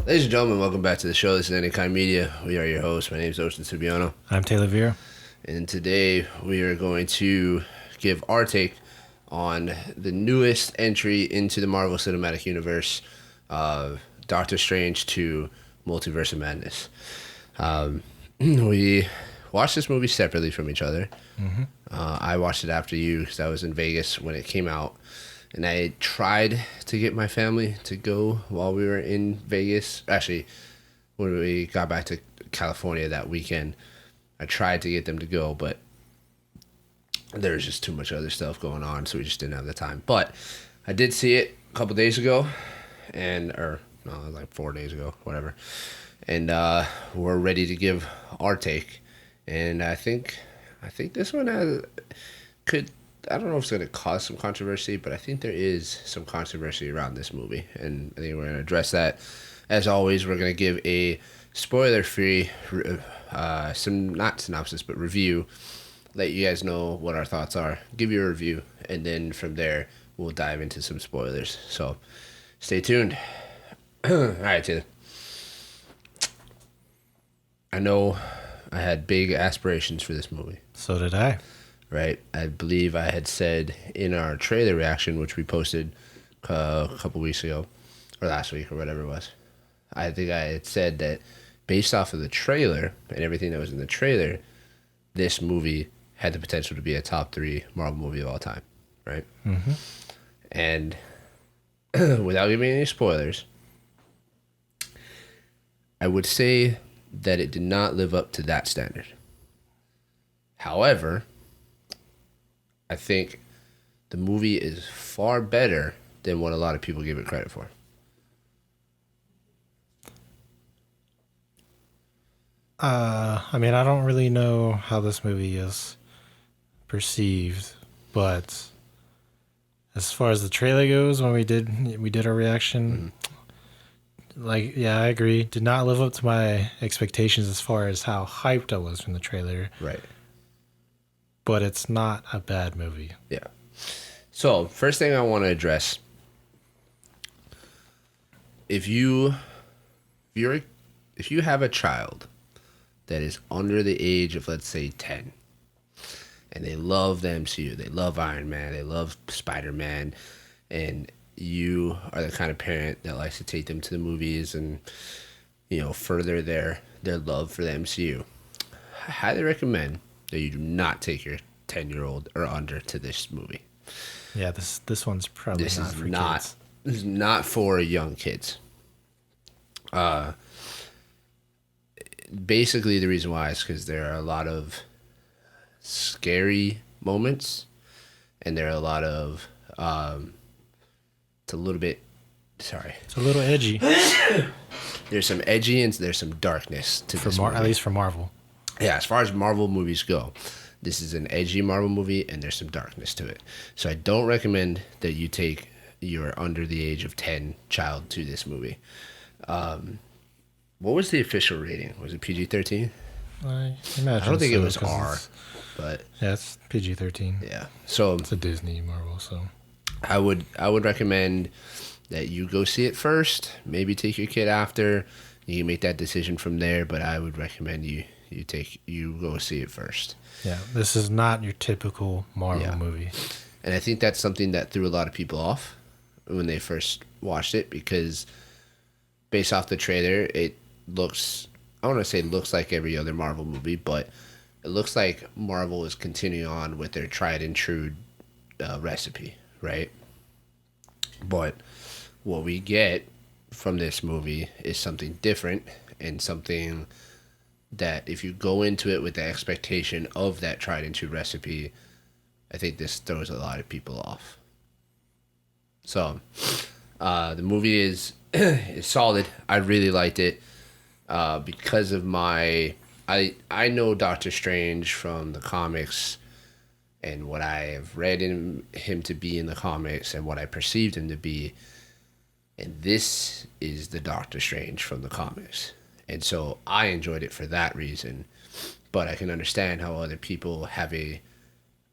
Ladies and gentlemen, welcome back to the show. This is Any Kind Media. We are your hosts. My name is Ocean Subiano. I'm Taylor Vera. And today we are going to give our take on the newest entry into the Marvel Cinematic Universe, Doctor Strange to Multiverse of Madness. We watched this movie separately from each other. Mm-hmm. I watched it after you because I was in Vegas when it came out. And I tried to get my family to go while we were in Vegas. Actually, when we got back to California that weekend, I tried to get them to go, but there was just too much other stuff going on, so we just didn't have the time. But I did see it a couple days ago, like 4 days ago, whatever. And we're ready to give our take. And I think this one I don't know if it's going to cause some controversy, but I think there is some controversy around this movie, and I think we're going to address that. As always, we're going to give a spoiler-free, not synopsis, but review, let you guys know what our thoughts are, give you a review, and then from there, we'll dive into some spoilers. So, stay tuned. All right, Taylor. I know I had big aspirations for this movie. So did I. Right, I believe I had said in our trailer reaction, which we posted a couple weeks ago, or last week, or whatever it was. I think I had said that based off of the trailer and everything that was in the trailer, this movie had the potential to be a top 3 Marvel movie of all time, right? Mm-hmm. And without giving any spoilers, I would say that it did not live up to that standard. However, I think the movie is far better than what a lot of people give it credit for. I don't really know how this movie is perceived, but as far as the trailer goes, when we did our reaction, I agree. Did not live up to my expectations as far as how hyped I was from the trailer. Right. But it's not a bad movie. Yeah. So, first thing I want to address, if you have a child that is under the age of, let's say, 10, and they love the MCU, they love Iron Man, they love Spider-Man, and you are the kind of parent that likes to take them to the movies and, further their love for the MCU, I highly recommend that you do not take your 10-year-old or under to this movie. Yeah, this one's probably not for kids. This is not for young kids. Basically, the reason why is because there are a lot of scary moments, and there are a lot of it's a little edgy. There's some edgy and there's some darkness to this movie. At least for Marvel. Yeah, as far as Marvel movies go, this is an edgy Marvel movie, and there's some darkness to it. So I don't recommend that you take your under the age of 10 child to this movie. What was the official rating? Was it PG-13? I imagine. I don't think it was R, but yeah, it's PG-13. Yeah, so it's a Disney Marvel. So I would recommend that you go see it first. Maybe take your kid after. You can make that decision from there, but I would recommend you go see it first. Yeah, this is not your typical Marvel movie. And I think that's something that threw a lot of people off when they first watched it, because based off the trailer, it looks like every other Marvel movie, but it looks like Marvel is continuing on with their tried and true recipe, right? But what we get from this movie is something different, and something that if you go into it with the expectation of that tried and true recipe, I think this throws a lot of people off. So, the movie is solid. I really liked it because of I know Doctor Strange from the comics and what I have read him to be in the comics and what I perceived him to be. And this is the Doctor Strange from the comics. And so I enjoyed it for that reason. But I can understand how other people have a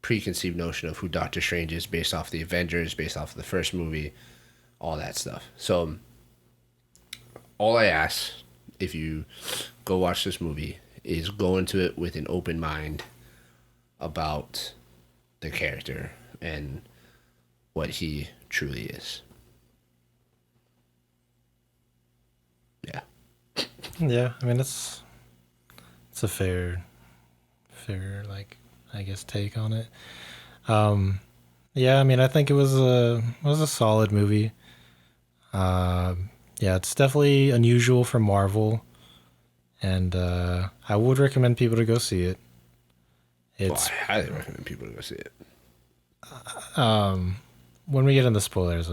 preconceived notion of who Doctor Strange is based off the Avengers, based off of the first movie, all that stuff. So all I ask, if you go watch this movie, is go into it with an open mind about the character and what he truly is. Yeah. Yeah, I mean it's a fair like I guess take on it. Yeah, I mean I think it was a solid movie. Yeah, it's definitely unusual for Marvel, and I would recommend people to go see it. Well, I It's highly recommend people to go see it. when we get into spoilers,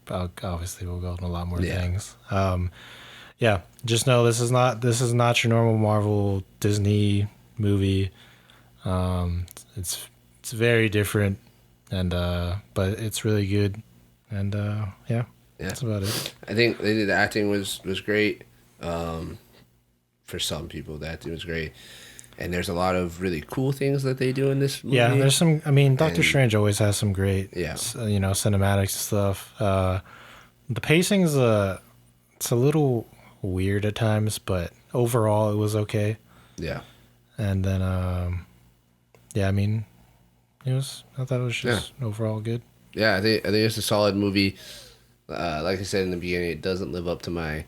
obviously we'll go into a lot more Yeah. things. Yeah, just know this is not your normal Marvel Disney movie. It's very different, and but it's really good, and yeah, Yeah. that's about it. I think the acting was great. For some people, the acting was great. And there's a lot of really cool things that they do in this movie. Yeah, there's some. I mean, Doctor And- Strange always has some great, Yeah. Cinematics stuff. The pacing's it's a little weird at times, but overall it was okay. Yeah. And then, yeah, I mean, I thought it was just overall good. Yeah, I think it's a solid movie. Like I said in the beginning, it doesn't live up to my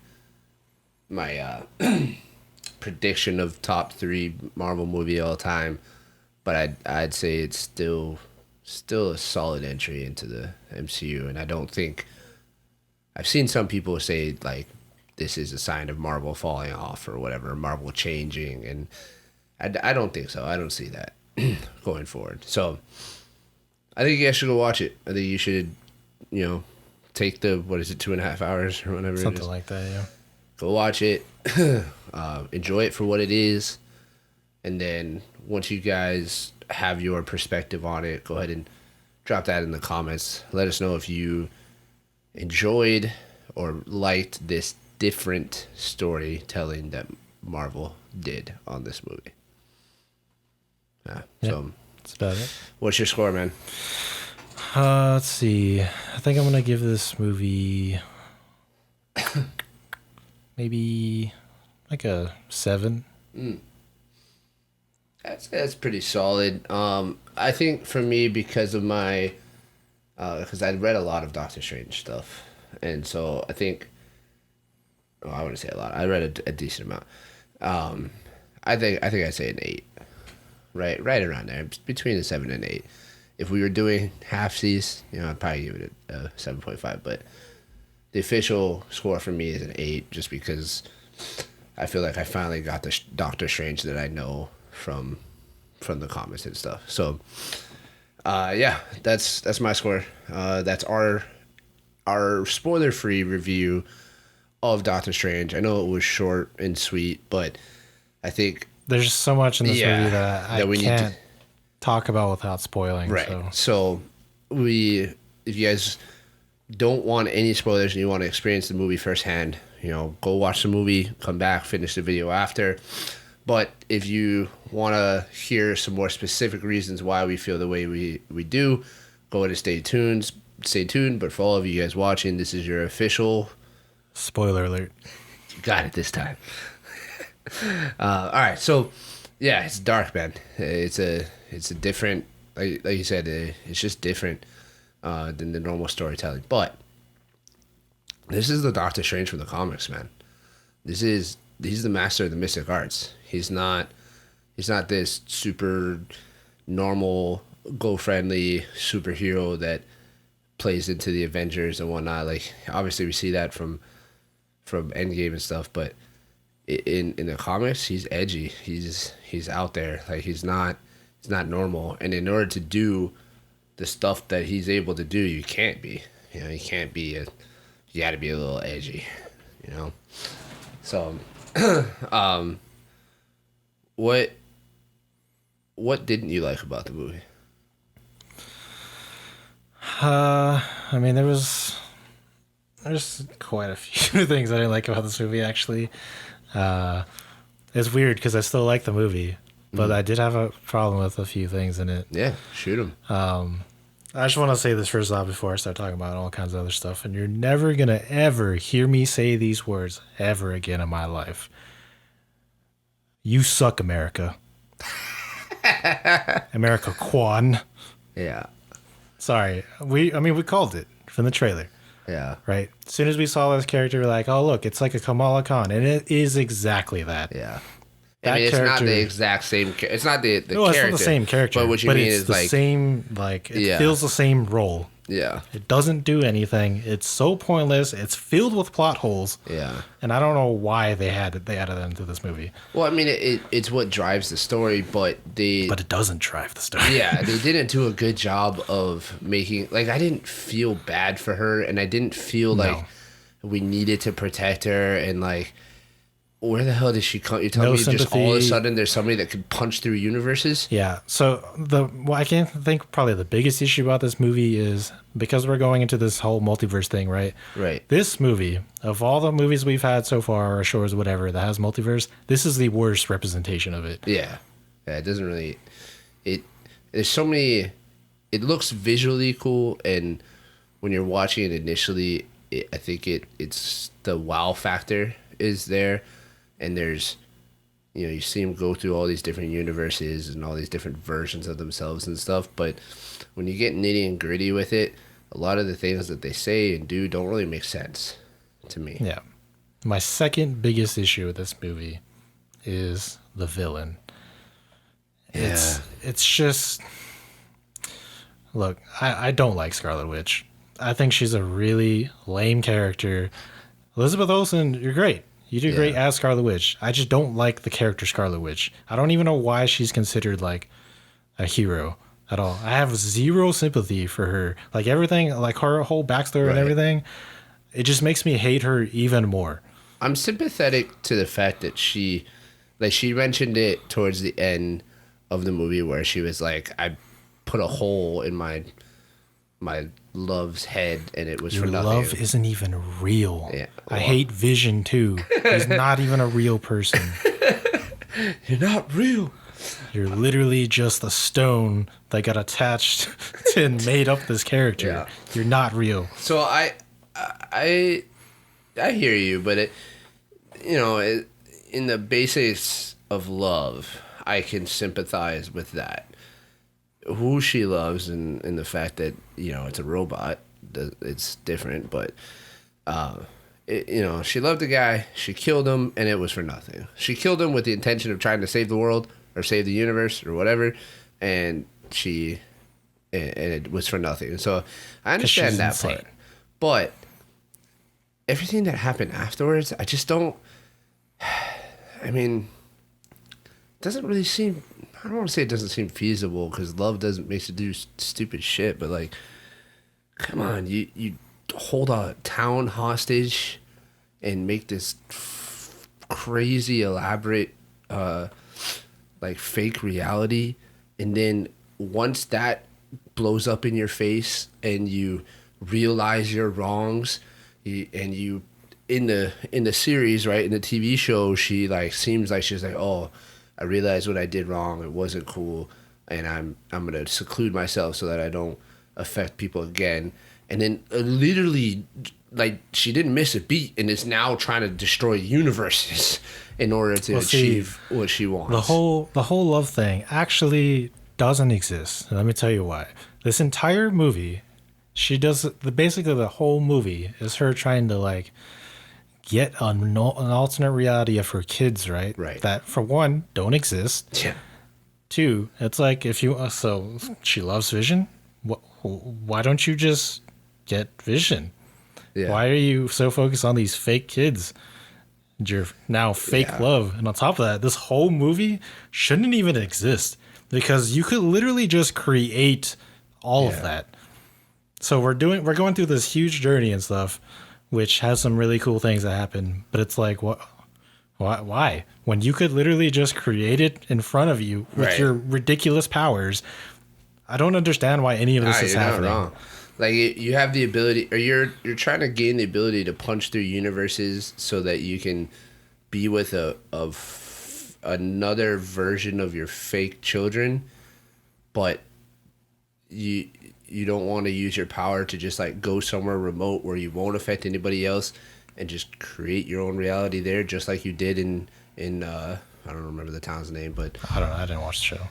prediction of top 3 Marvel movie of all time, but I'd say it's still a solid entry into the MCU, and I don't think I've seen some people say like this is a sign of Marvel falling off or whatever, Marvel changing, and I don't think so. I don't see that going forward. So I think you guys should go watch it. I think you should, take the, what is it, 2.5 hours or whatever it is. Something like that, yeah. Go watch it. Enjoy it for what it is. And then once you guys have your perspective on it, go ahead and drop that in the comments. Let us know if you enjoyed or liked this different storytelling that Marvel did on this movie. Yeah. So, That's about it. what's your score, man? Let's see. I think I'm gonna give this movie maybe like a 7. That's pretty solid. I think for me, because of my, because I'd read a lot of Doctor Strange stuff, and so I think, well, I wouldn't say a lot. I read a decent amount. I think I'd say an 8, right around there, between a 7 and 8. If we were doing halfsies, I'd probably give it a 7.5. But the official score for me is an 8, just because I feel like I finally got the Doctor Strange that I know from the comics and stuff. So, yeah, that's my score. That's our spoiler-free review of Doctor Strange. I know it was short and sweet, but I think There's so much in this Yeah, movie that I that we need can't to- talk about without spoiling. right. So So if you guys don't want any spoilers and you want to experience the movie firsthand, go watch the movie, come back, finish the video after. But if you want to hear some more specific reasons why we feel the way we do, go ahead and stay tuned. Stay tuned. But for all of you guys watching, this is your official. spoiler alert. You got it this time. All right. So, yeah, it's dark, man. It's a different, like you said, it's just different than the normal storytelling. But this is the Doctor Strange from the comics, man. He's the master of the mystic arts. He's not this super normal, go-friendly superhero that plays into the Avengers and whatnot. Like, obviously we see that from Endgame and stuff, but in the comics, he's edgy. He's out there. Like, he's not normal. And in order to do the stuff that he's able to do, you can't be. You can't be you got to be a little edgy. So, what didn't you like about the movie? I mean, there's quite a few things I didn't like about this movie, actually. It's weird because I still like the movie, but I did have a problem with a few things in it. Yeah, shoot him. I just want to say this first off before I start talking about all kinds of other stuff. And you're never going to ever hear me say these words ever again in my life. You suck, America. America Quan. Yeah. Sorry. We called it from the trailer. Yeah. Right? As soon as we saw this character, we're like, oh, look, it's like a Kamala Khan. And it is exactly that. Yeah. That it's character, not the exact same. It's not the no, character. it's not the same character. But what you mean it's is the like same. Like it fills the same role. Yeah. It doesn't do anything. It's so pointless. It's filled with plot holes. Yeah. And I don't know why they added that into this movie. Well, I mean, it's what drives the story, but it doesn't drive the story. Yeah, they didn't do a good job of making. Like, I didn't feel bad for her, and I didn't feel like we needed to protect her, and like. Where the hell did she come? You're telling me just all of a sudden there's somebody that could punch through universes? Yeah. So I can think probably the biggest issue about this movie is because we're going into this whole multiverse thing, right? Right. This movie, of all the movies we've had so far, or shows, whatever, that has multiverse, this is the worst representation of it. Yeah. Yeah, it doesn't really. There's so many. It looks visually cool, and when you're watching it initially, I think it's the wow factor is there. And there's, you see them go through all these different universes and all these different versions of themselves and stuff. But when you get nitty and gritty with it, a lot of the things that they say and do don't really make sense to me. Yeah. My second biggest issue with this movie is the villain. Yeah. It's just... Look, I don't like Scarlet Witch. I think she's a really lame character. Elizabeth Olsen, you're great. You do great as Scarlet Witch. I just don't like the character Scarlet Witch. I don't even know why she's considered like a hero at all. I have zero sympathy for her. Like everything, like her whole backstory and everything, it just makes me hate her even more. I'm sympathetic to the fact that she mentioned it towards the end of the movie where she was like, I put a hole in my love's head and it was Your for nothing. love isn't even real. Yeah. I hate Vision too. He's not even a real person. You're not real. You're literally just a stone that got attached and made up this character. Yeah. You're not real. So I hear you, but in the basics of love, I can sympathize with that. Who she loves and the fact that it's a robot, it's different. But she loved the guy, she killed him, and it was for nothing. She killed him with the intention of trying to save the world or save the universe or whatever, and it was for nothing. So I understand that part, but everything that happened afterwards, I just don't. I mean, it doesn't really seem. I don't want to say it doesn't seem feasible because love makes you do stupid shit, but like, come on, you hold a town hostage and make this crazy elaborate like fake reality, and then once that blows up in your face and you realize your wrongs, in the series, right, in the TV show, she like seems like she's like, oh, I realized what I did wrong. It wasn't cool, and I'm gonna seclude myself so that I don't affect people again. And then literally, like, she didn't miss a beat, and is now trying to destroy universes in order to achieve what she wants. The whole love thing actually doesn't exist. And let me tell you why. This entire movie, she does basically the whole movie is her trying to like get an alternate reality of her kids, right? Right. That, for one, don't exist. Yeah. Two, it's like if you... so she loves Vision. Why don't you just get Vision? Yeah. Why are you so focused on these fake kids? Your now fake love. And on top of that, this whole movie shouldn't even exist because you could literally just create all of that. So we're going through this huge journey and stuff, which has some really cool things that happen, but it's like, why? When you could literally just create it in front of you with your ridiculous powers. I don't understand why any of this is happening. Not wrong. Like, you have the ability, or you're trying to gain the ability to punch through universes so that you can be with another version of your fake children, but you don't want to use your power to just like go somewhere remote where you won't affect anybody else and just create your own reality there, just like you did in I don't remember the town's name, but I don't know. I didn't watch the show.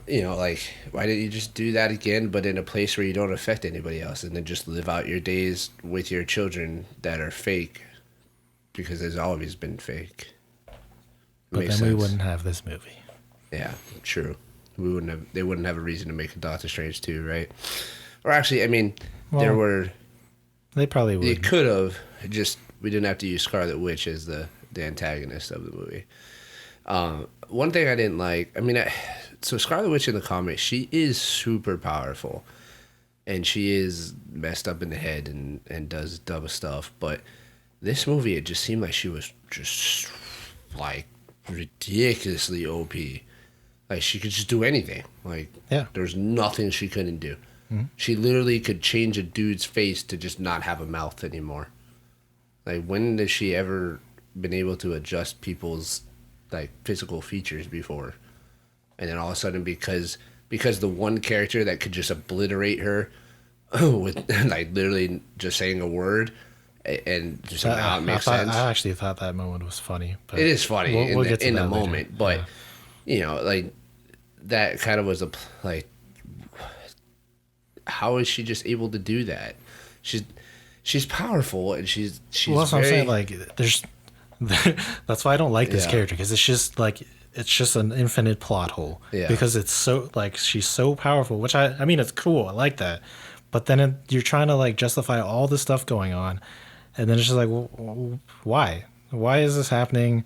you know, like, why didn't you just do that again, but in a place where you don't affect anybody else, and then just live out your days with your children that are fake, because there's always been fake. But then we wouldn't have this movie. Yeah, true. We wouldn't have. They wouldn't have a reason to make a Doctor Strange 2, right? Or actually, I mean, there were. They probably would. They could have. Just we didn't have to use Scarlet Witch as the antagonist of the movie. One thing I didn't like. I mean, so Scarlet Witch in the comics, she is super powerful, and she is messed up in the head and does dumb stuff. But this movie, it just seemed like she was just like ridiculously OP. Like, she could just do anything. Like, yeah, there's nothing she couldn't do. Mm-hmm. She literally could change a dude's face to just not have a mouth anymore. Like, when has she ever been able to adjust people's like physical features before? And then all of a sudden, because the one character that could just obliterate her with like literally just saying a word and just somehow it makes sense. I actually thought that moment was funny. But it is funny in the moment, but yeah. You know, like, that kind of was like, how is she just able to do that? She's powerful, and she's well, that's what I'm saying. Like, that's why I don't like this character, because it's just an infinite plot hole. Yeah. Because it's so, like, she's so powerful, which I mean, it's cool. I like that. But then you're trying to like justify all this stuff going on, and then it's just like, well, why? Why is this happening?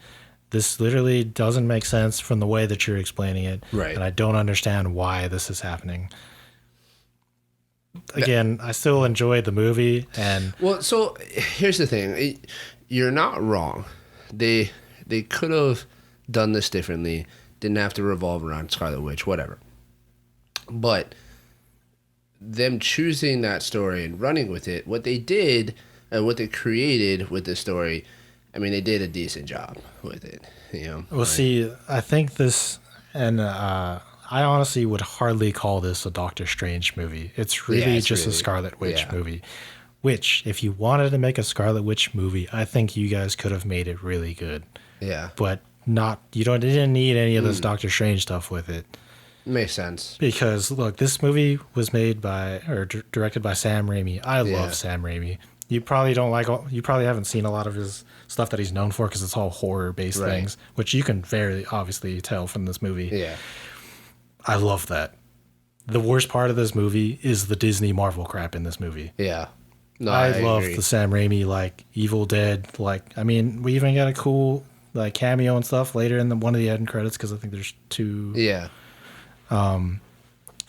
This literally doesn't make sense from the way that you're explaining it. Right. And I don't understand why this is happening. Again, I still enjoyed the movie, and well, so here's the thing. You're not wrong. They could have done this differently. Didn't have to revolve around Scarlet Witch, whatever. But them choosing that story and running with it, what they did and what they created with the story, I mean, they did a decent job with it, you know. Well, see, I think this, and I honestly would hardly call this a Doctor Strange movie. It's really a Scarlet Witch movie. Which, if you wanted to make a Scarlet Witch movie, I think you guys could have made it really good. Yeah. But didn't need any of this Doctor Strange stuff with it. Makes sense. Because, look, this movie was made by, or directed by Sam Raimi. I love Sam Raimi. You probably haven't seen a lot of his stuff that he's known for, because it's all horror-based things, which you can very obviously tell from this movie. Yeah. I love that. The worst part of this movie is the Disney Marvel crap in this movie. Yeah. No, I love the Sam Raimi, like, Evil Dead. Like, I mean, we even got a cool like cameo and stuff later in one of the end credits, because I think there's two. Yeah.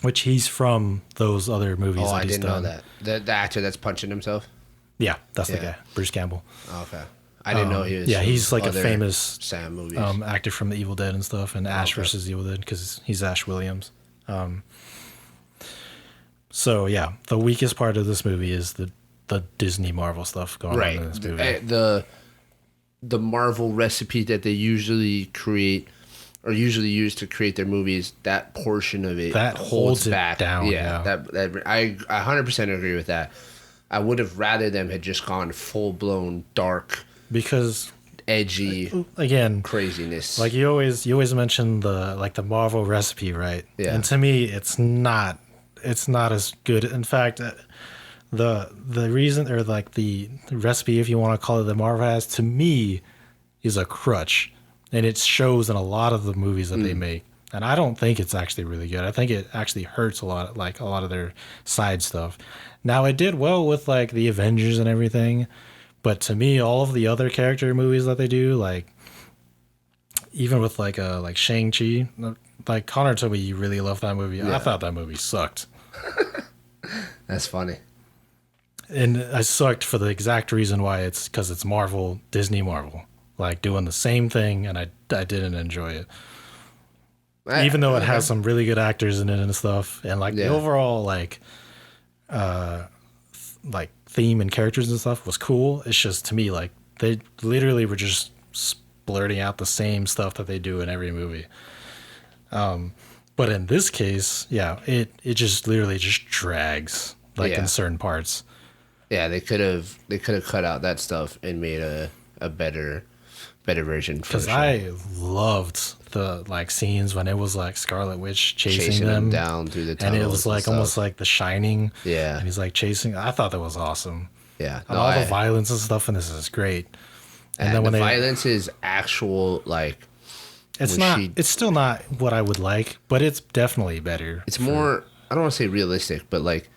Which he's from those other movies. Oh, I didn't know that. The actor that's punching himself. Yeah, that's the guy, Bruce Campbell. Oh, okay. I didn't know he was. Yeah, he's like a famous Sam movies. Actor from the Evil Dead and stuff, and Ash versus Evil Dead, because he's Ash Williams. So yeah, the weakest part of this movie is the Disney Marvel stuff going on in this movie. The Marvel recipe that they usually create or usually use to create their movies, that portion of it that holds it back down. Yeah, that I 100% agree with that. I would have rather them had just gone full blown dark, because edgy again craziness. Like you always mention the Marvel recipe, right? Yeah. And to me, it's not as good. In fact, the reason, or like the recipe, if you want to call it, that Marvel has, to me, is a crutch, and it shows in a lot of the movies that they make. And I don't think it's actually really good. I think it actually hurts a lot, like a lot of their side stuff. Now, it did well with like the Avengers and everything, but to me, all of the other character movies that they do, like even with like Shang-Chi, like Connor told me you really love that movie. Yeah. I thought that movie sucked. That's funny. And I sucked for the exact reason why. It's because it's Marvel, Disney Marvel, like doing the same thing, and I didn't enjoy it. Even though it has some really good actors in it and stuff, and like the overall like theme and characters and stuff was cool. It's just, to me, like they literally were just blurting out the same stuff that they do in every movie. But in this case, yeah, it just literally just drags like Yeah. in certain parts. Yeah, they could have cut out that stuff and made a better version for the Because show. I loved the like scenes when it was like Scarlet Witch chasing them them down through the and tunnels it was like stuff. almost like The Shining. Yeah. And he's like chasing. I thought that was awesome. Yeah, And all the violence and stuff in this is great. and then when the violence is actual, like, it's when not. she- It's still not what I would like, but it's definitely better. it's more. I don't want to say realistic, but like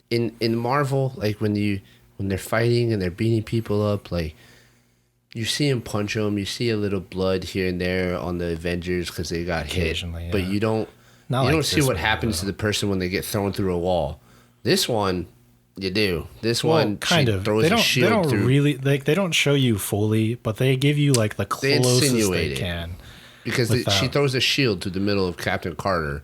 in Marvel, like when they're fighting and they're beating people up, like you see them punch them, you see a little blood here and there on the Avengers because they got hit, Occasionally, but yeah. you don't Not you like don't see this what movie, happens to though. the person when they get thrown through a wall. This one, you do. This Well, one, kind she of. throws a They shield don't through. really like. They don't show you fully, but they give you like the closest insinuate they it. can. Because she throws a shield to the middle of Captain Carter,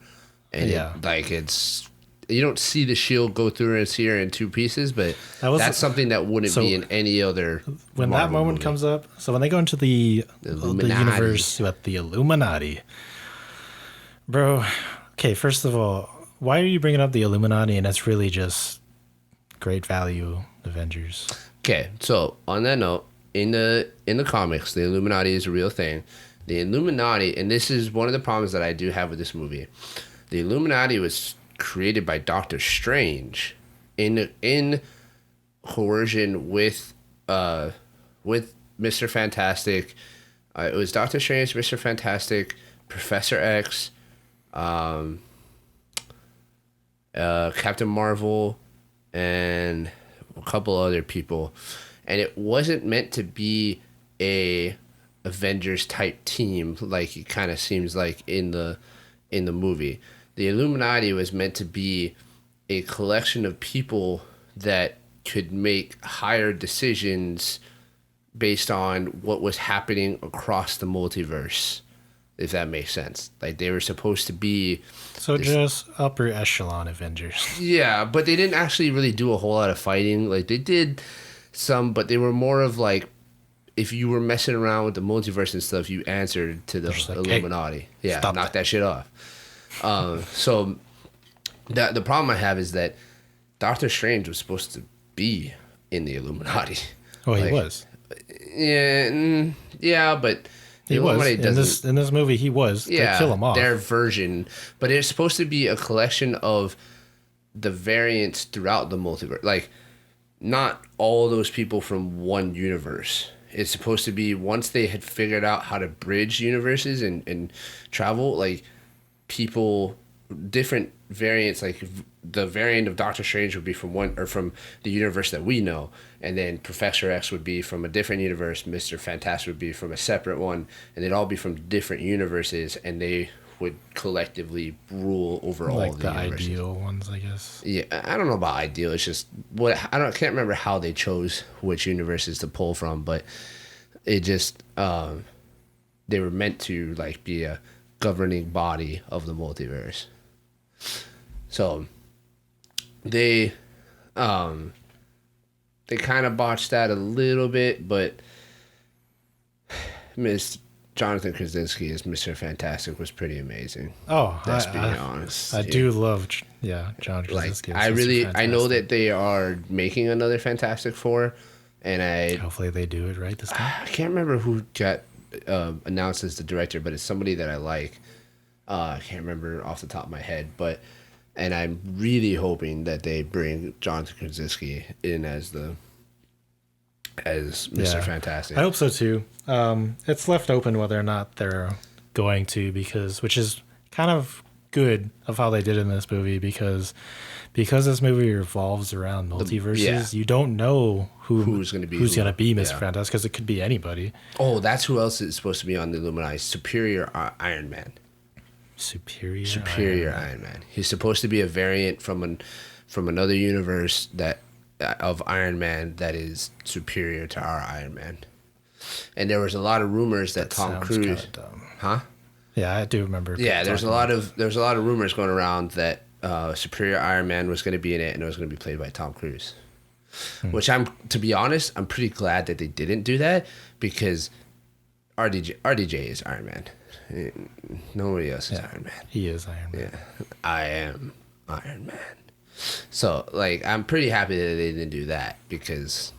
and Yeah. it's you don't see the shield go through and see her in two pieces, but That was- something that wouldn't so be in any other. When that Marvel moment movie. comes up, so when they go into the Illuminati. universe with the Illuminati, bro. Okay, first of all, why are you bringing up the Illuminati? And it's really just great value Avengers. Okay, so on that note, in the comics, the Illuminati is a real thing. The Illuminati, and this is one of the problems that I do have with this movie. The Illuminati was created by Doctor Strange in coercion with Mr. Fantastic. It was Doctor Strange, Mr. Fantastic, Professor X, Captain Marvel, and a couple other people, and it wasn't meant to be a Avengers type team like it kind of seems like in the movie. The Illuminati was meant to be a collection of people that could make higher decisions based on what was happening across the multiverse, if that makes sense. Like they were supposed to be, So just upper echelon Avengers. yeah, but they didn't actually really do a whole lot of fighting. Like they did some, but they were more of like, if you were messing around with the multiverse and stuff, you answered to the Just like, Illuminati. hey, Yeah, stop knock that shit off. So the problem I have is that Doctor Strange was supposed to be in the Illuminati. Oh, he Like, was. Yeah, but the He was Illuminati in doesn't. this movie. He was. Yeah, They kill him off. their version, but it's supposed to be a collection of the variants throughout the multiverse. Like, not all those people from one universe. It's supposed to be once they had figured out how to bridge universes and travel, like people, different variants. Like the variant of Doctor Strange would be from one or from the universe that we know, and then Professor X would be from a different universe. Mr. Fantastic would be from a separate one, and they'd all be from different universes, and they would collectively rule over all like of the the universes. ideal ones, I guess. Yeah, I don't know about ideal. It's just what can't remember how they chose which universes to pull from, but it just they were meant to like be a governing body of the multiverse. So they kind of botched that a little bit, but Miss Jonathan Krasinski as Mr. Fantastic was pretty amazing. Oh, Let's be honest. I Yeah. do love, John Like Krasinski. I as Mr. really I know Fantastic. that they are making another Fantastic Four, and I Hopefully they do it right this time. can't remember who got announced as the director, but it's somebody that I like. I can't remember off the top of my head, but and I'm really hoping that they bring Jonathan Krasinski in as Mr. Yeah. Fantastic. I hope so too. It's left open whether or not they're going to, which is kind of good of how they did in this movie because this movie revolves around multiverses. yeah. You don't know Who's gonna be who's who. gonna be Mr. Yeah. Fantastic because it could be anybody. Oh, that's who else is supposed to be on the Illuminati. Superior Iron Man. Superior. Iron Man. He's supposed to be a variant from another universe of Iron Man that is superior to our Iron Man. And there was a lot of rumors that Tom Sounds Cruise, kinda dumb. huh? Yeah, I do remember. Yeah, people there's a talking lot of rumors going around that Superior Iron Man was going to be in it, and it was going to be played by Tom Cruise. Which to be honest, I'm pretty glad that they didn't do that because RDJ is Iron Man, Nobody else is Iron Man. He is Iron Man. Yeah, I am Iron Man. So, like, I'm pretty happy that they didn't do that because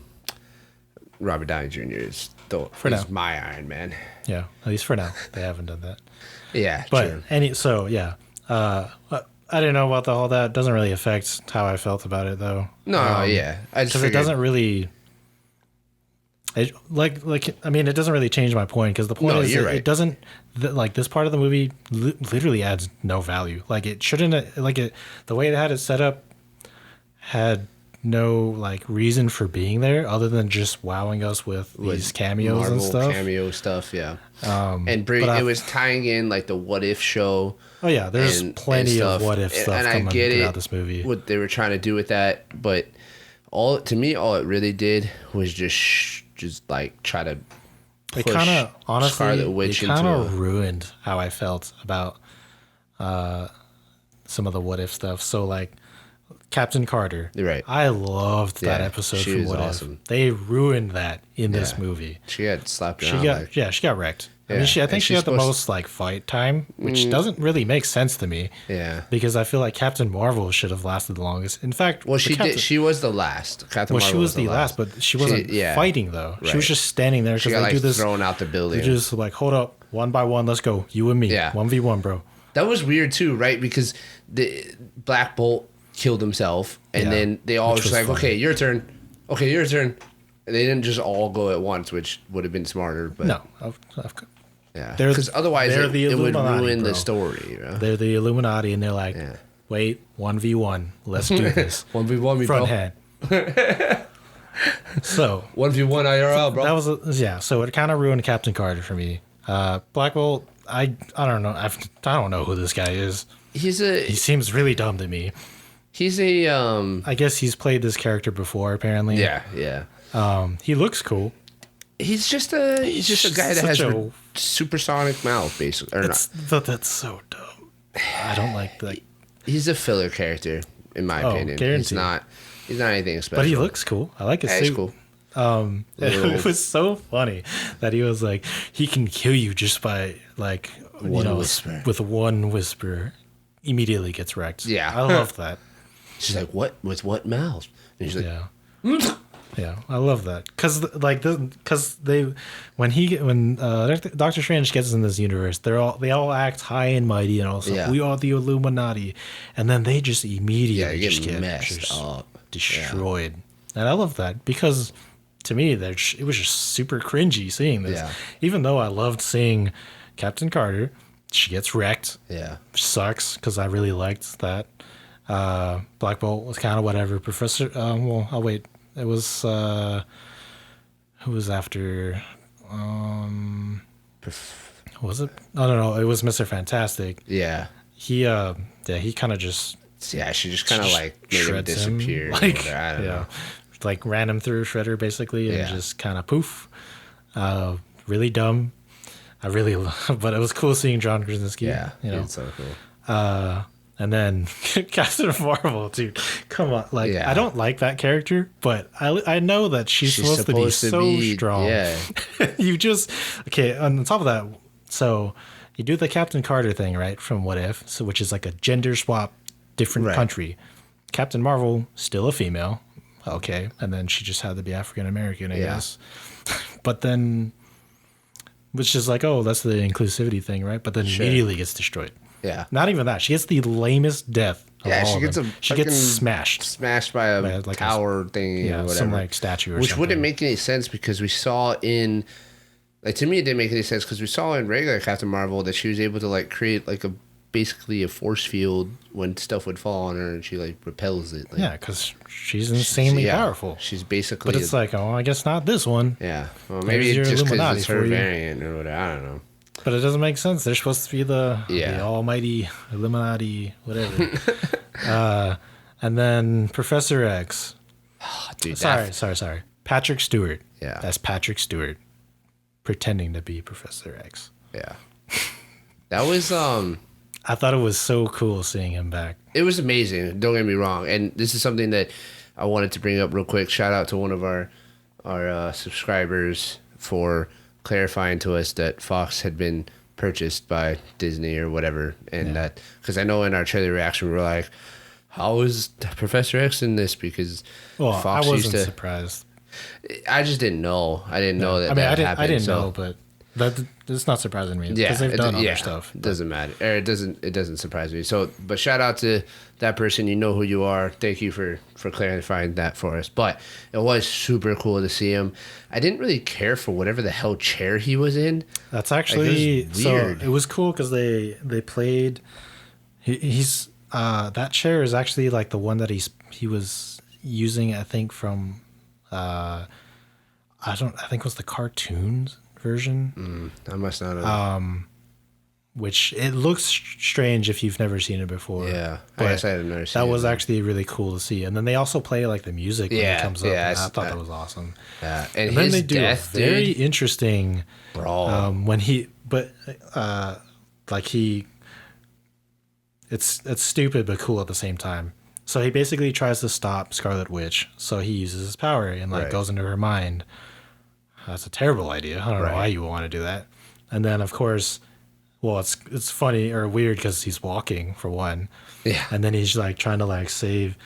Robert Downey Jr. is my Iron Man. Yeah, at least for now, they haven't done that. Yeah, but true. I didn't know about all that. It doesn't really affect how I felt about it, though. No, yeah, because it doesn't really. It it doesn't really change my point because the point is it doesn't this part of the movie literally adds no value. Like it shouldn't the way it had it set up had no like reason for being there other than just wowing us with these cameos Marvel and stuff. Cameo stuff, yeah. It was tying in like the What If show. Oh yeah, there's plenty of What If stuff coming throughout this movie. What they were trying to do with that, but all it really did was just like try to push it kind of honestly Scarlet Witch it kind of ruined how I felt about some of the What If stuff. So like Captain Carter, right? I loved that episode from What awesome. If. They ruined that in this movie. She got slapped around. She got wrecked. Yeah. I mean, I think she got the most like fight time, which doesn't really make sense to me. Yeah, because I feel like Captain Marvel should have lasted the longest. In fact, she did. She was the last. Captain Marvel she was the last, but she wasn't fighting though. Right. She was just standing there because they do this thrown out the building. They just like hold up one by one. Let's go, you and me. Yeah, 1v1, bro. That was weird too, right? Because the Black Bolt killed himself, and then they all was like, funny. "Okay, your turn. Okay, your turn." And they didn't just all go at once, which would have been smarter. But no, yeah, because otherwise it would ruin the story. You know? They're the Illuminati, and they're like, "Wait, 1v1, let's do this." 1v1, front hand. So 1v1 IRL, bro. That was So it kind of ruined Captain Carter for me. Black Bolt, I don't know. I don't know who this guy is. He seems really dumb to me. He's a I guess he's played this character before, apparently. Yeah. He looks cool. He's just a guy that has a supersonic mouth, basically. That's so dumb. I don't like that. He's a filler character, in my opinion. Guaranteed. He's not anything special. But he looks cool. I like his suit. He's cool. It was so funny that he was like, he can kill you just by like whisper. With one whisper, immediately gets wrecked. Yeah, I love that. She's like, what? With what mouth? And he's like, yeah, I love that because when Doctor Strange gets in this universe, they all act high and mighty and also we are the Illuminati, and then they just immediately get messed up, destroyed, and I love that because to me it was just super cringy seeing this. Yeah. Even though I loved seeing Captain Carter, she gets wrecked. Yeah, which sucks because I really liked that. Black Bolt was kind of whatever. Professor, I'll wait. It was who was after? Was it? No. It was Mr. Fantastic. Yeah. He kind of just. Yeah, she just kind of like made him disappear. Like, I don't know. Like ran him through Shredder basically, and just kind of poof. Really dumb. But it was cool seeing John Krasinski. Yeah, it's so cool. And then Captain Marvel, dude, come on! Like I don't like that character, but I know that she's supposed to be so strong. Yeah, On top of that, so you do the Captain Carter thing, right? From What If, so which is like a gender swap, different country. Captain Marvel, still a female, okay, and then she just had to be African American, I guess. But then, which is like, oh, that's the inclusivity thing, right? But then immediately gets destroyed. Yeah. Not even that. She gets the lamest death. She gets smashed. Smashed by a like tower thing or whatever. Some like statue or something. Which wouldn't make any sense because we saw in, like, to me it didn't make any sense because we saw in regular Captain Marvel that she was able to like create like basically a force field when stuff would fall on her and she like repels it. Like, because she's insanely powerful. She's basically. But it's like, oh, I guess not this one. Yeah. Well, maybe it's just because it's her variant or whatever. I don't know. But it doesn't make sense. They're supposed to be the almighty Illuminati, whatever. And then Professor X. Oh, dude, sorry. Patrick Stewart. Yeah. That's Patrick Stewart pretending to be Professor X. Yeah. That was I thought it was so cool seeing him back. It was amazing. Don't get me wrong. And this is something that I wanted to bring up real quick. Shout out to one of our subscribers for clarifying to us that Fox had been purchased by Disney or whatever, and that because I know in our trailer reaction we were like, how is Professor X in this? Because Fox I wasn't surprised. I just didn't know. I didn't know that. I mean, that happened. I didn't know, but it's not surprising me because they've done other stuff. It doesn't matter. Or it doesn't surprise me. So, but shout out to that person. You know who you are. Thank you for clarifying that for us. But it was super cool to see him. I didn't really care for whatever the hell chair he was in. That's actually weird. So it was cool because they played. He's that chair is actually like the one that he was using. I think from I think it was the cartoons version. I must not have. Which it looks strange if you've never seen it before. Yeah, I guess I had never seen it. That was actually really cool to see. And then they also play like the music when it comes up. And I thought that was awesome. Yeah, and then they do death, a very interesting when it's stupid but cool at the same time. So he basically tries to stop Scarlet Witch. So he uses his power and goes into her mind. That's a terrible idea. I don't know why you would want to do that. And then, of course, it's funny or weird because he's walking, for one. Yeah. And then he's, like, trying to, like, save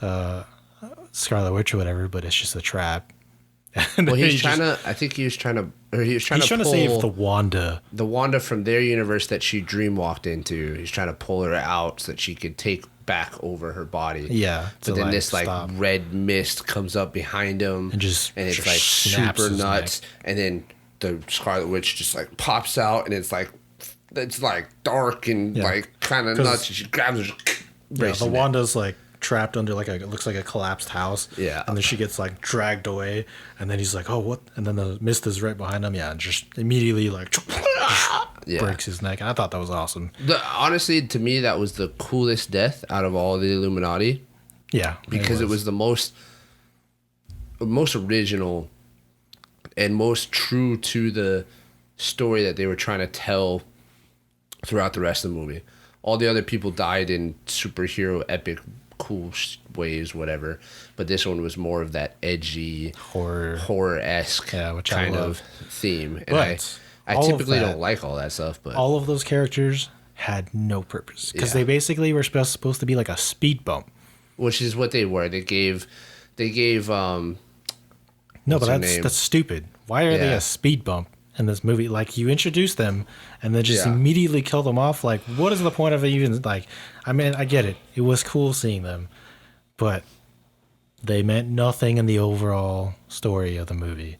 Scarlet Witch or whatever, but it's just a trap. Well, he's trying to save the Wanda. The Wanda from their universe that she dreamwalked into. He's trying to pull her out so that she could take back over her body. Yeah. But then this red mist comes up behind him and it's like super nuts. And then the Scarlet Witch just like pops out and it's like dark and like kind of nuts. And she grabs her. The Wanda's like trapped under it looks like a collapsed house. Yeah. And then she gets like dragged away and then he's like, oh, what? And then the mist is right behind him. Yeah. And just immediately breaks his neck. And I thought that was awesome. Honestly, to me, that was the coolest death out of all the Illuminati. Yeah. Because it was the most original and most true to the story that they were trying to tell throughout the rest of the movie. All the other people died in superhero epic cool ways, whatever, but this one was more of that edgy horror-esque kind of theme. And I typically don't like all that stuff, but all of those characters had no purpose because they basically were supposed to be like a speed bump, which is what they were. They gave no, but that's stupid. Why are they a speed bump in this movie? Like, you introduce them and then just immediately kill them off. Like, what is the point of it even? Like, I mean, I get it. It was cool seeing them, but they meant nothing in the overall story of the movie.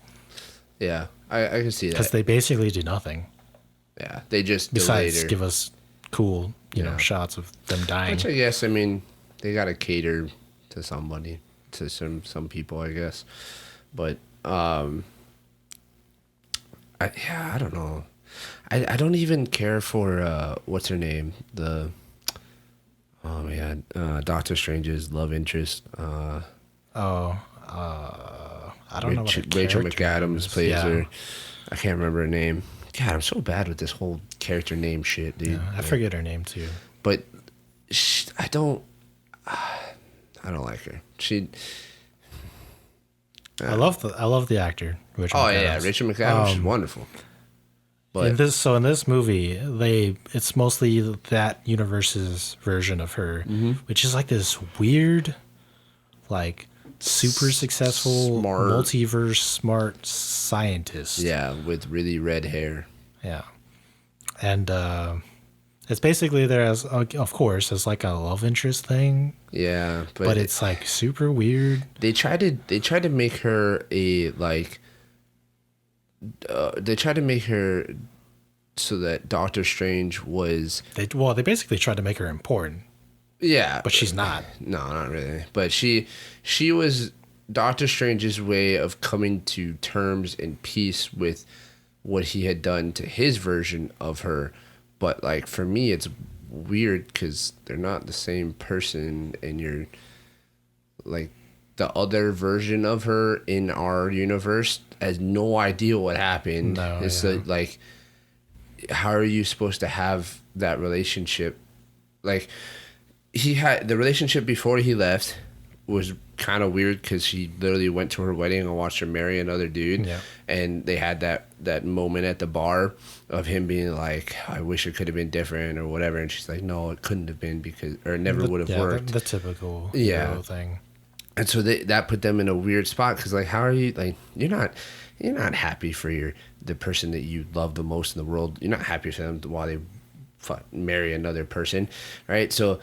Yeah, I can see that. Because they basically do nothing. Yeah, they just besides give us cool, you know, shots of them dying. Which I guess, I mean, they got to cater to somebody, to some people, I guess. But I don't know. I don't even care for what's her name, Doctor Strange's love interest. I don't know. Rachel McAdams plays her. I can't remember her name. God, I'm so bad with this whole character name shit, dude. Yeah, I forget her name too. But I don't like her. I love the actor. Rachel McAdams. Rachel McAdams is wonderful. But in this movie, it's mostly that universe's version of her, which is like this weird, like super successful multiverse smart scientist. Yeah, with really red hair. Yeah, and it's basically there as, of course, as like a love interest thing. Yeah, but it's like super weird. They tried to make her they tried to make her so that Doctor Strange was. They basically tried to make her important. Yeah, but she's not. No, not really. But she was Doctor Strange's way of coming to terms and peace with what he had done to his version of her. But like for me, it's weird because they're not the same person, and you're like the other version of her in our universe has no idea what happened. No, it's like, how are you supposed to have that relationship? Like, he had the relationship before he left, was kind of weird because she literally went to her wedding and watched her marry another dude. Yeah. And they had that moment at the bar of him being like, I wish it could have been different or whatever. And she's like, no, it couldn't have been because, or it never would have worked. The typical thing. And so that put them in a weird spot because, like, how are you, like, you're not happy for the person that you love the most in the world. You're not happy for them while they marry another person, right? So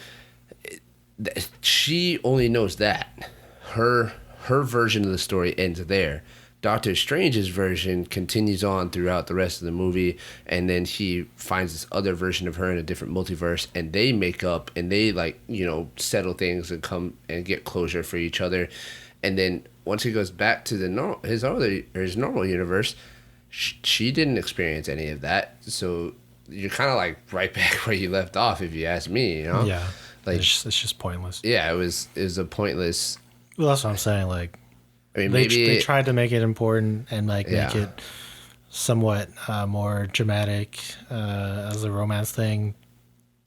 she only knows that. Her version of the story ends there. Doctor Strange's version continues on throughout the rest of the movie, and then he finds this other version of her in a different multiverse, and they make up and they, like, you know, settle things and come and get closure for each other. And then once he goes back to his normal universe, she didn't experience any of that. So you're kind of like right back where you left off, if you ask me. You know? Yeah. Like it's just pointless. Yeah, it was a pointless. Well, that's what I'm saying. Like, I mean, they tried to make it important and make it somewhat more dramatic as a romance thing.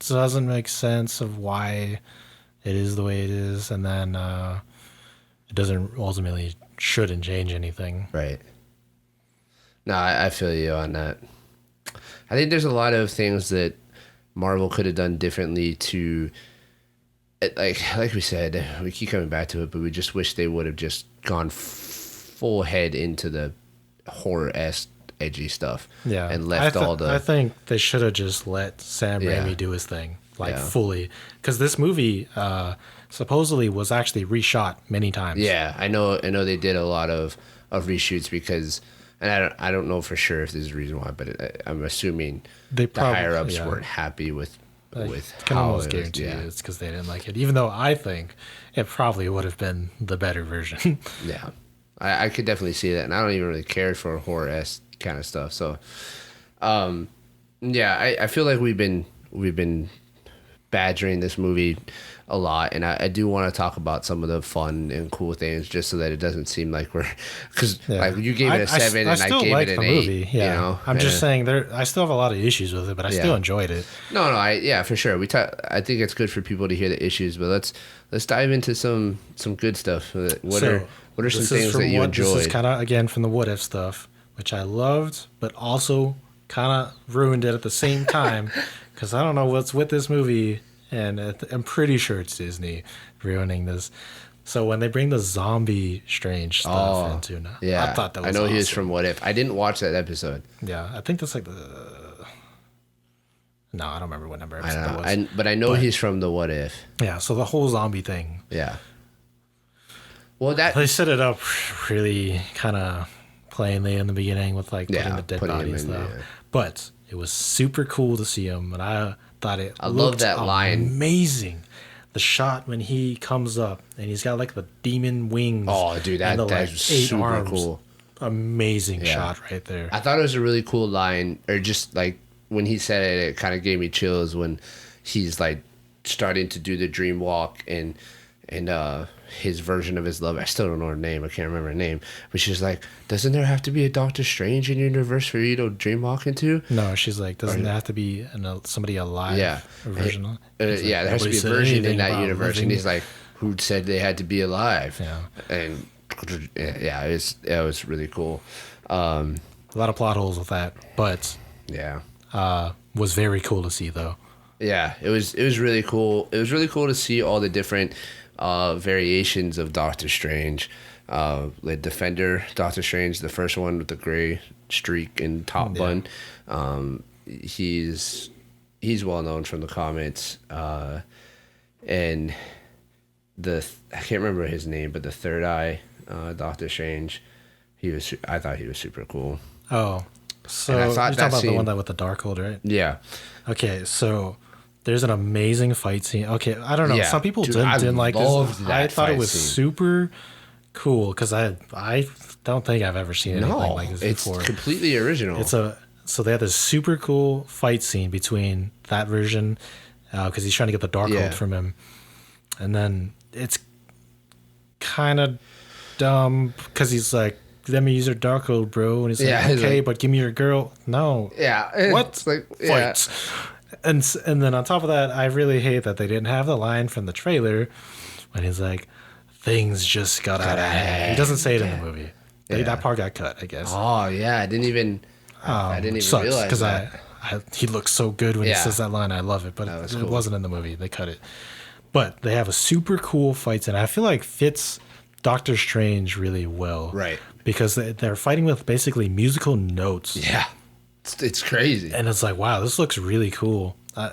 It doesn't make sense of why it is the way it is, and then it doesn't ultimately shouldn't change anything. Right. No, I feel you on that. I think there's a lot of things that Marvel could have done differently to, like we said, we keep coming back to it, but we just wish they would have just gone full head into the horror-esque, edgy stuff. Yeah. And left I think they should have just let Sam Raimi do his thing, fully. Because this movie supposedly was actually reshot many times. Yeah, I know they did a lot of reshoots because, and I don't know for sure if there's a reason why, but I'm assuming the higher ups weren't happy with can how almost guarantee it's because they didn't like it. Even though I think it probably would have been the better version. Yeah, I could definitely see that, and I don't even really care for horror-esque kind of stuff. So, I feel like we've been badgering this movie a lot, and I do want to talk about some of the fun and cool things, just so that it doesn't seem like we're, because like you gave it a 7 and I gave it an 8. Movie, yeah. You know, I'm just saying I still have a lot of issues with it, but I still enjoyed it. No, for sure. I think it's good for people to hear the issues, but let's dive into some good stuff. What are some things that you enjoyed? This is kind of again from the what if stuff, which I loved, but also kind of ruined it at the same time, because I don't know what's with this movie. And I'm pretty sure it's Disney ruining this. So when they bring the zombie Strange stuff into now, I thought that was he was from What If. I didn't watch that episode. Yeah, I think that's like no, I don't remember what number episode that was. But I know he's from the What If. Yeah, so the whole zombie thing. Yeah. Well, they set it up really kind of plainly in the beginning with like putting the dead body and stuff. Yeah. But it was super cool to see him, and I love that line. Amazing. The shot when he comes up and he's got like the demon wings. Oh, dude, that's super arms. Cool. Amazing shot right there. I thought it was a really cool line, or just like when he said it, it kind of gave me chills when he's like starting to do the dream walk and his version of his love. I still don't know her name. I can't remember her name. But she's like, doesn't there have to be a Doctor Strange in your universe for you to dream walk into? No, she's like, doesn't there have to be somebody alive? Yeah. Version? There has to be a version in that universe. And he's like, who said they had to be alive? Yeah. And it was really cool. A lot of plot holes with that, but was very cool to see though. Yeah, it was really cool. It was really cool to see all the different variations of Doctor Strange. The Defender Doctor Strange, the first one with the gray streak and top bun. He's well known from the comics. And I can't remember his name, but the Third Eye Doctor Strange, I thought he was super cool. Oh, so you're talking about the one that with the Darkhold, right? Yeah. Okay, so there's an amazing fight scene. Okay, I don't know. Yeah. Some people didn't like this. I thought it was super cool because I don't think I've ever seen anything like this before. It's completely original. So they had this super cool fight scene between that version because he's trying to get the Darkhold from him, and then it's kind of dumb because he's like, let me use your Darkhold, bro. And he's like, okay, but give me your girl. No. Yeah. What? Fights. And then on top of that, I really hate that they didn't have the line from the trailer when he's like, things just got out of hand. He doesn't say it in the movie. Yeah. That part got cut, I guess. Oh yeah, I didn't even Sucks realize because that. he looks so good when he Yeah. says that line. I love it, but That was it cool. wasn't in the movie. They cut it. But they have a super cool fight scene. I feel like fits Doctor Strange really well, Right. Because they're fighting with basically musical notes. Yeah, it's crazy. And it's like, wow, this looks really cool. I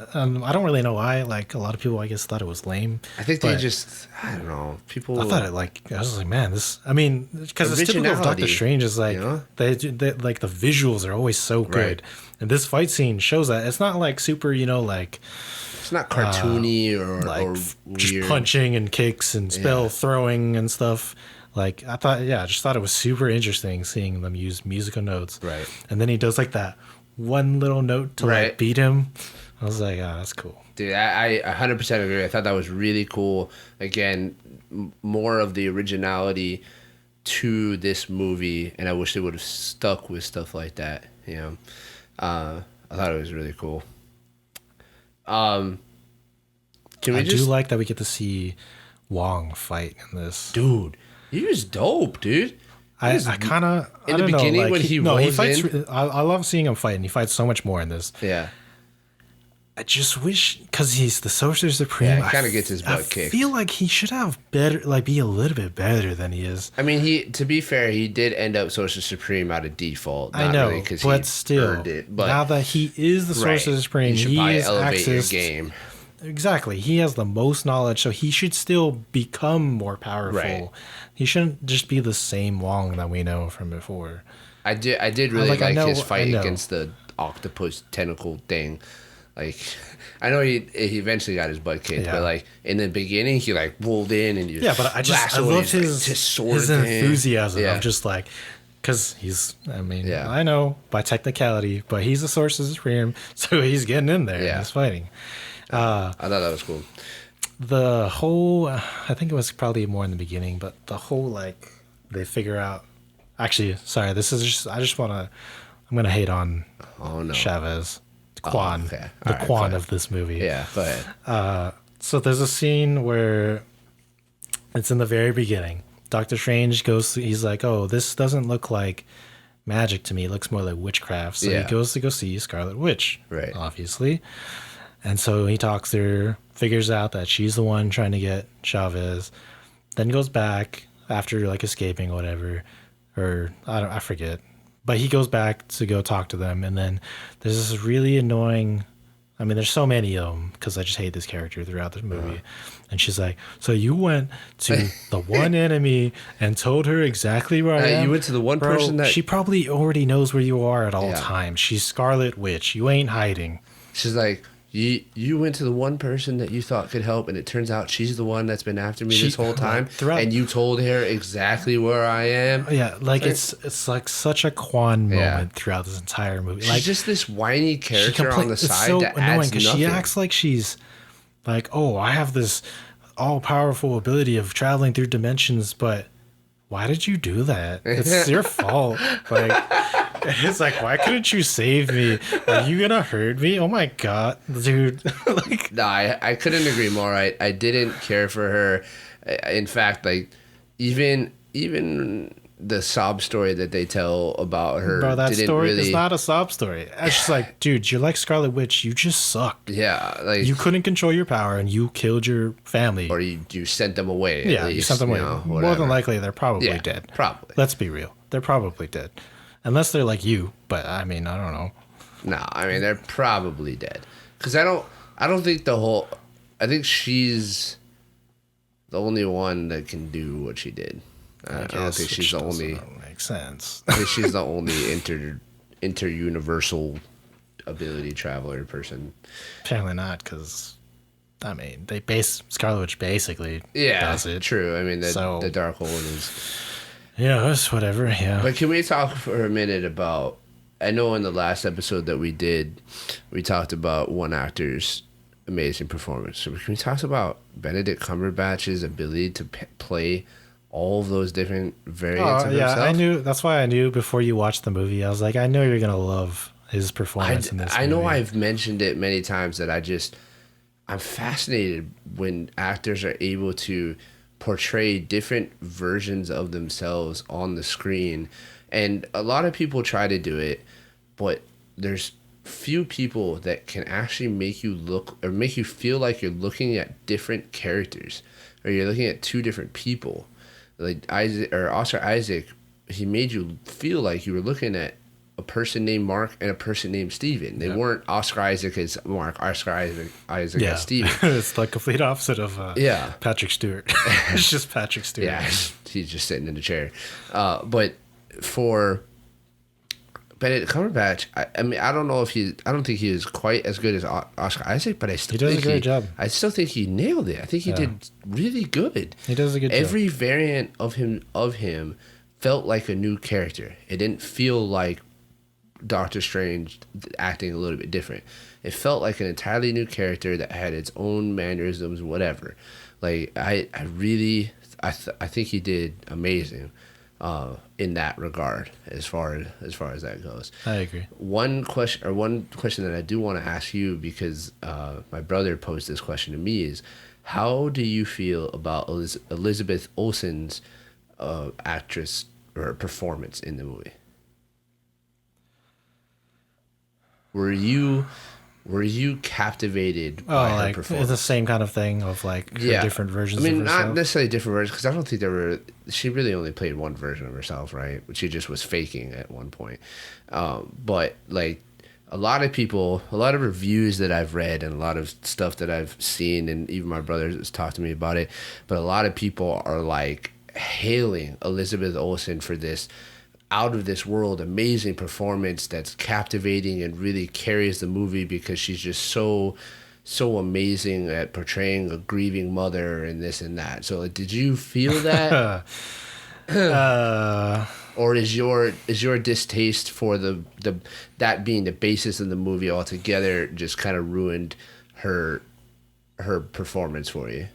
don't really know why. Like, a lot of people, I guess, thought it was lame. I think they but just, I don't know, people. I thought it I was like, man, because it's typical of Doctor Originality, Strange is like, you know? they like the visuals are always so good. Right. And this fight scene shows that. It's not like super, like it's not cartoony or just weird. punching and kicks and spell throwing and stuff. Like, I just thought it was super interesting seeing them use musical notes. Right. And then he does like that one little note to Right. like beat him. I was like, that's cool. Dude, I 100% agree. I thought that was really cool. Again, more of the originality to this movie, and I wish they would have stuck with stuff like that. I thought it was really cool. Can we I just do like that we get to see Wong fight in this. dude? He was dope, dude. I kind of in the beginning when he rolls fights. in? I love seeing him fight, and he fights so much more in this. Yeah. I just wish, because he's the Sorcerer Supreme. Yeah, he kinda gets his butt kicked. I feel like he should have better, be a little bit better than he is. I mean, to be fair, he did end up Sorcerer Supreme out of default. I know, really, 'cause but he still, earned it. But now that he is the Sorcerer Supreme, you should he probably is elevate your access. game. Exactly, he has the most knowledge, so he should still become more powerful. Right. He shouldn't just be the same Wong that we know from before. I did really like his fight I know. against the octopus tentacle thing. Like, I know he eventually got his butt kicked, Yeah. but like in the beginning, he like rolled in and he Yeah, but I loved his enthusiasm of just like, because I know by technicality, but he's a Sorcerer Supreme, so he's getting in there and he's fighting. I thought that was cool. The whole, I think it was probably more in the beginning, but the whole they figure out. Actually, sorry, this is just I'm gonna hate on Chavez, Quan, okay. the All right, Quan fine. of this movie. Yeah, go ahead. So there's a scene where it's in the very beginning. Doctor Strange he's like, oh, this doesn't look like magic to me. It looks more like witchcraft. So he goes to go see Scarlet Witch, Right. obviously. And so he talks to her, figures out that she's the one trying to get Chavez, then goes back after escaping or whatever, or I forget. But he goes back to go talk to them, and then there's this really annoying. I mean, there's so many of them because I just hate this character throughout the movie. And she's like, "So you went to the one enemy and told her exactly where I am? You went to the one Bro, person that she probably already knows where you are at all Yeah. times. She's Scarlet Witch. You ain't hiding." she's like, you went to the one person that you thought could help, and it turns out she's the one that's been after me this whole time. And you told her exactly where I am. Yeah, it's like such a Quan moment throughout this entire movie. She's Like, just this whiny character on the it's side so that annoying adds nothing. she acts like she's like, oh, I have this all-powerful ability of traveling through dimensions, but why did you do that? It's your fault. Like, it's like, why couldn't you save me? Are you gonna hurt me? Oh my god, dude! Like, No, I couldn't agree more. I didn't care for her. In fact, like even the sob story that they tell about her, bro, that didn't story really, is not a sob story. It's just like, dude, you're like Scarlet Witch. You just sucked. Yeah, like You couldn't control your power, and you killed your family. or you sent them away. Yeah, at you least, sent them away. know, More whatever. than likely, they're probably Yeah, dead. probably. Let's be real. They're probably dead. Unless they're like you, but I mean, I don't know. No, I mean they're probably dead. Because I don't think I think she's the only one that can do what she did. I don't think she's the only. Makes sense. I think she's the only inter-universal ability traveler person. Apparently not, because I mean, Scarlet Witch basically does it. True. I mean, the So- Dark One is. Yeah, it's whatever. Yeah. But can we talk for a minute about? I know in the last episode that we did, we talked about one actor's amazing performance. So can we talk about Benedict Cumberbatch's ability to play all of those different variants of himself? I knew. That's why I knew before you watched the movie. I was like, I know you're gonna love his performance in this movie. I know I've mentioned it many times that I'm fascinated when actors are able to portray different versions of themselves on the screen. And a lot of people try to do it, but there's few people that can actually make you look or make you feel like you're looking at different characters or you're looking at two different people. Like Isaac or Oscar Isaac, he made you feel like you were looking at a person named Mark and a person named Steven. They weren't Oscar Isaac as Mark, Oscar Isaac as Steven. It's the complete opposite of Patrick Stewart. It's just Patrick Stewart. Yeah, he's just sitting in the chair. But for Benedict Cumberbatch, I mean, I don't think he is quite as good as Oscar Isaac, but I still think he does a great job. I still think he nailed it. I think he did really good. He does a good job. Every variant of him felt like a new character. It didn't feel like Doctor Strange acting a little bit different. It felt like an entirely new character that had its own mannerisms, whatever. Like I think he did amazing in that regard as far as that goes. I agree. One question that I do want to ask you, because my brother posed this question to me, is how do you feel about Elizabeth Olsen's actress or performance in the movie? Were you captivated by her performance? It's the same kind of thing of like different versions. I mean, of herself. not necessarily different versions, because I don't think she really only played one version of herself, right? She just was faking at one point. But like a lot of reviews that I've read and a lot of stuff that I've seen, and even my brother has talked to me about it, but a lot of people are like hailing Elizabeth Olsen for this out of this world amazing performance that's captivating and really carries the movie, because she's just so amazing at portraying a grieving mother and this and that. So like, did you feel that? Or is your distaste for the that being the basis of the movie altogether just kind of ruined her performance for you?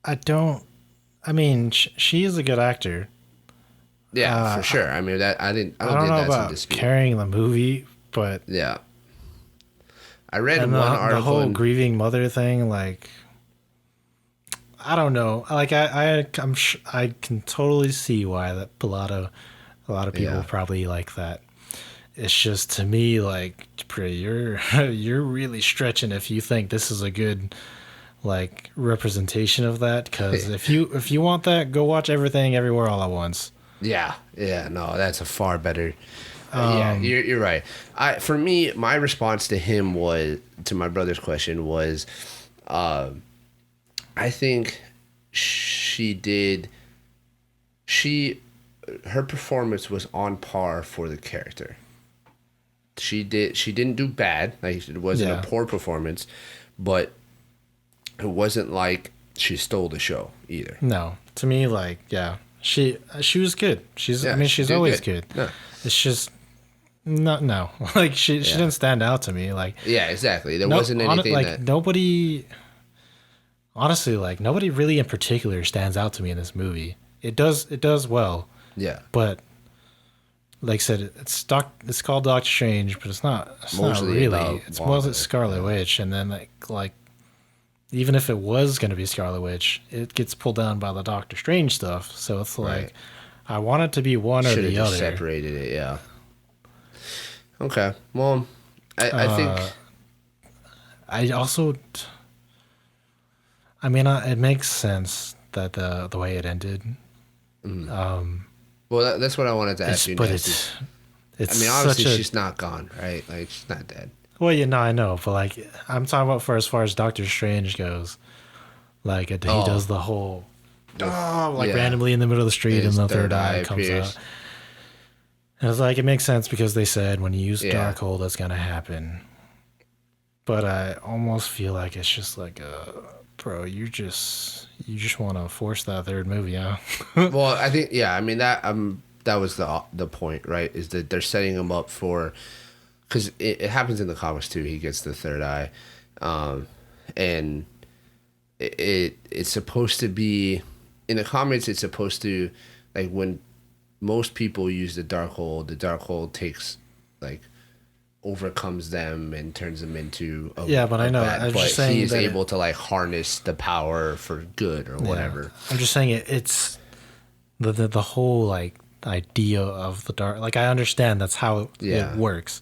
I mean, she is a good actor. Yeah, for sure. I mean, I don't think know that's about a dispute. Carrying the movie, but yeah, I read one article. The whole grieving mother thing, like, I don't know. Like, I can totally see why that a lot of people probably like that. It's just, to me, like, you're really stretching if you think this is a good like representation of that, because if you want that, go watch Everything Everywhere All at Once. Yeah, no, that's a far better. You're right. For me, my response to him to my brother's question was, I think her performance was on par for the character. She didn't do bad. Like, it wasn't a poor performance, but it wasn't like she stole the show either. No, to me, like, she was good. She's always good. No. It's just no, like she didn't stand out to me. Like, exactly. There wasn't anything that nobody. Honestly, like, nobody really in particular stands out to me in this movie. It does well. Yeah, but like I said, it's called Doctor Strange, but it's not really. It's mostly Scarlet Witch, and then like. Even if it was going to be Scarlet Witch, it gets pulled down by the Doctor Strange stuff. So it's like, I want it to be one or the other. Separated it, yeah. Okay. Well, I think. I also. I mean, it makes sense that the way it ended. Well, that's what I wanted to ask you but next. I mean, obviously she's not gone, right? Like, she's not dead. Well, I know, but like, I'm talking about as far as Doctor Strange goes. Like, he does the whole, randomly in the middle of the street, and the third eye comes out. And it's like, it makes sense because they said when you use Darkhold, that's gonna happen. But I almost feel like it's just like, bro, you just want to force that third movie, huh? Well, I think, I mean, that was the point, right? Is that they're setting him up for. Because it happens in the comics too. He gets the third eye, and it's supposed to be in the comics. It's supposed to, like, when most people use the Darkhold takes like overcomes them and turns them into but I know. I'm but just saying he's that able to like harness the power for good or whatever. I'm just saying it's the whole like idea of the dark. Like I understand that's how it works,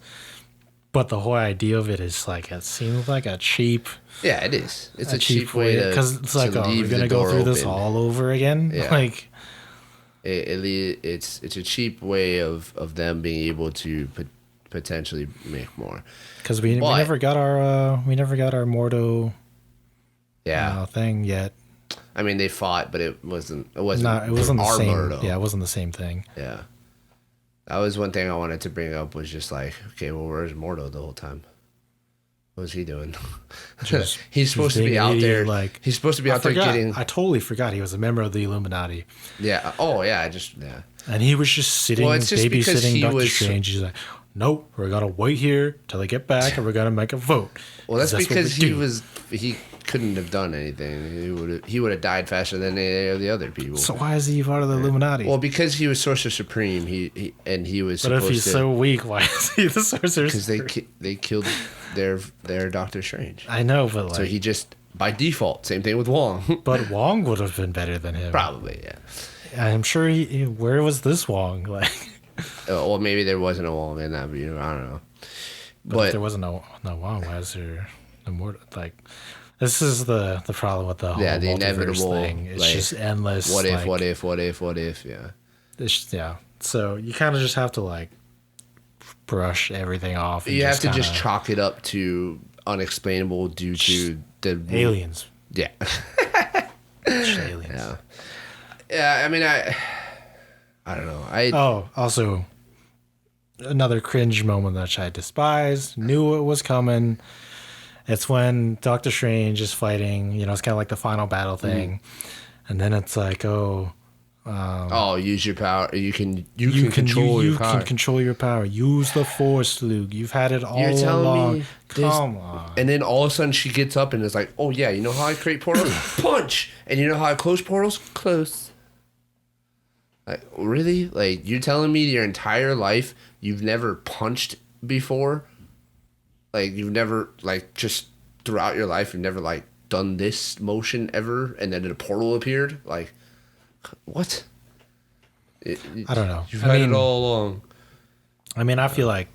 but the whole idea of it is like it seems like a cheap. Yeah, it is. It's a cheap way to, because it's like, to oh, leave we're gonna the go door through open. this all over again. Yeah. Like it's a cheap way of them being able to potentially make more. Because we never got our Mordo thing yet. I mean, they fought, but it wasn't It wasn't the same. Murdo. Yeah, it wasn't the same thing. Yeah, that was one thing I wanted to bring up. Was just like, okay, well, where's Mordo the whole time? What was he doing? He's supposed to be out there. Like he's supposed to be out there getting. I totally forgot he was a member of the Illuminati. Yeah. Oh yeah. And he was just sitting, babysitting Doctor Strange. He's like, nope, we're gonna wait here till they get back, and we're gonna make a vote. Well, that's because he couldn't have done anything. He would have died faster than any of the other people. So why is he part of the Illuminati? Well, because he was Sorcerer Supreme. He was. But if he's so weak, why is he the Sorcerer Supreme? Because they killed their Doctor Strange. I know, but so he just by default. Same thing with Wong. But Wong would have been better than him. Probably, yeah. I'm sure where was this Wong? Like, well, maybe there wasn't a Wong in that, but I don't know. But if there wasn't no Wong, why is there no more? Like, this is the problem with the whole the inevitable thing. It's like, just endless. What if? Yeah. Yeah. So you kind of just have to like brush everything off. You have to just chalk it up to unexplainable due to the aliens. Yeah. Aliens. Yeah. Yeah. I mean, I don't know. Also, another cringe moment that I despise. Knew it was coming. It's when Doctor Strange is fighting. It's kind of like the final battle thing, and then it's like, use your power. You can control your power. You can control your power. Use the Force, Luke. You've had it all along. Come on. And then all of a sudden she gets up and is like, oh yeah, you know how I create portals? Punch! And you know how I close portals? Close. Like, really? Like, you're telling me your entire life you've never punched before? Like, you've never, like, just throughout your life, you've never, like, done this motion ever, and then a portal appeared? Like, what? I don't know. You've had it all along. I mean, I feel like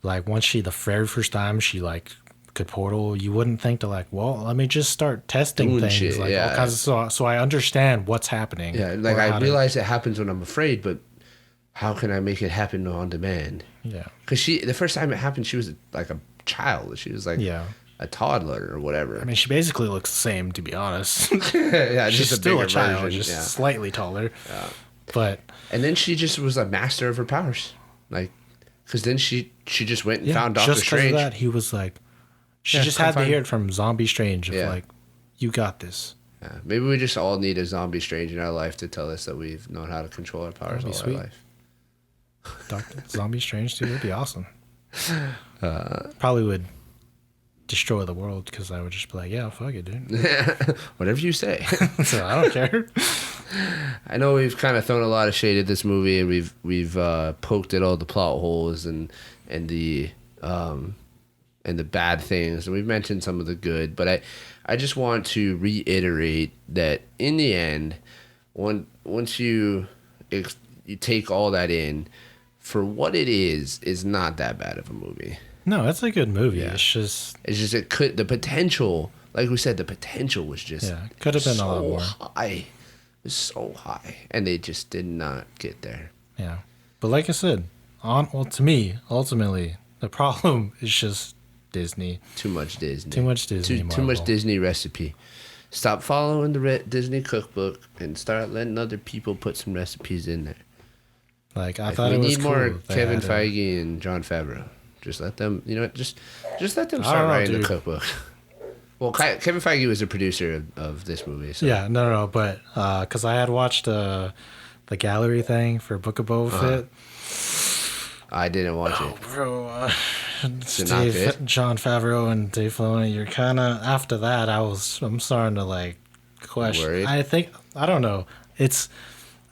once the very first time she, like, could portal, you wouldn't think to, like, well, let me just start testing doing things. Shit, like, all kinds of, so I understand what's happening. Yeah, like, I realize it happens when I'm afraid, but how can I make it happen on demand? Yeah. Because the first time it happened, she was like a child. She was like a toddler or whatever. I mean, she basically looks the same, to be honest. Yeah, she's just still a child, version. just slightly taller. Yeah. But and then she just was a master of her powers, like, because then she just went and found Doctor Strange. Just because of that, he was like, she just had to hear it from Zombie Strange of like, you got this. Yeah. Maybe we just all need a Zombie Strange in our life to tell us that we've known how to control our powers all our life. Zombie Strange, dude, would be awesome. Probably would destroy the world because I would just be like, yeah, fuck it, dude. Whatever you say. So I don't care. I know we've kind of thrown a lot of shade at this movie, and we've poked at all the plot holes and the bad things, and we've mentioned some of the good. But I just want to reiterate that in the end, once you take all that in, for what it is not that bad of a movie. No, it's a good movie. Yeah. It's just the potential, like we said, the potential was just could have been a lot more high. It was so high, and they just did not get there. Yeah, but like I said, to me, ultimately, the problem is just Disney. Too much Disney. Too much Disney. Too much Disney recipe. Stop following the Disney cookbook and start letting other people put some recipes in there. Like I thought it was cool. We need more Kevin Feige and Jon Favreau. Just let them, just let them start writing the cookbook. Well, Kevin Feige was the producer of this movie. So. Yeah, no, but because I had watched the gallery thing for Book of Boba Fett. I didn't watch it. Bro, Jon Favreau and Dave Filoni, you're kind of after that. I'm starting to like question. Worried? I don't know.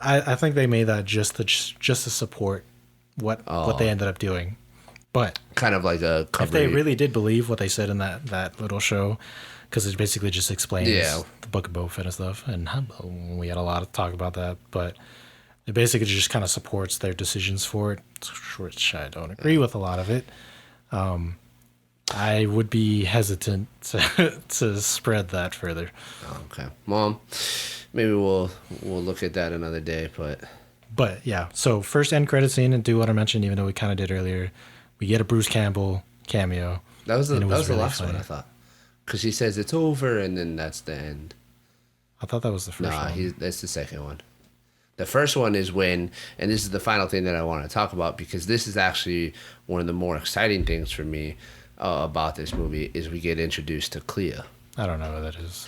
I think they made that just to support what they ended up doing. But kind of like a cover. If they really did believe what they said in that little show, because it basically just explains the Book of Boba Fett and stuff, and we had a lot of talk about that, but it basically just kind of supports their decisions for it, which I don't agree with a lot of it. I would be hesitant to spread that further. Okay, well, maybe we'll look at that another day, But yeah, so first end credit scene, and do what I mentioned, even though we kind of did earlier. We get a Bruce Campbell cameo. That was the really last funny. one, I thought. Because he says it's over, and then that's the end. I thought that was the first one. That's the second one. The first one is when, and this is the final thing that I want to talk about, because this is actually one of the more exciting things for me about this movie, is we get introduced to Clea. I don't know who that is. So.